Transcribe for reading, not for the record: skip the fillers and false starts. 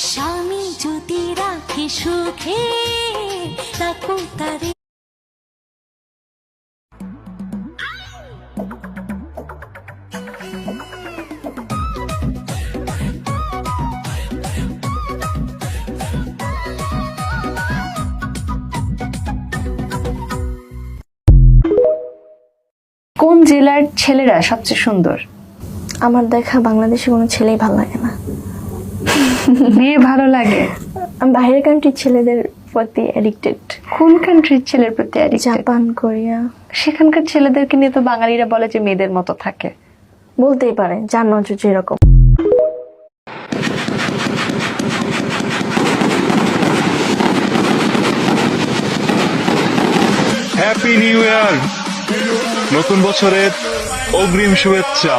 স্বামী যদি রাখে সুখে রাখো তারে। কোন জেলার ছেলেরা সবচেয়ে সুন্দর? আমার দেখা বাংলাদেশে কোনো ছেলেই ভালো লাগে না। মেয়ে ভালো লাগে? আমি বাইরের কান্ট্রির ছেলেদের প্রতি অ্যাডিক্টেড। কোন কান্ট্রির ছেলের প্রতি অ্যাডিক্টেড? Japan, Korea. সেখানকার ছেলেদেরকে নিয়ে তো বাঙালিরা বলে যে মেয়েদের মতো থাকে। বলতেই পারে, যার নজর যেরকম। হ্যাপি নিউ ইয়ার, নতুন বছরের অগ্রিম শুভেচ্ছা।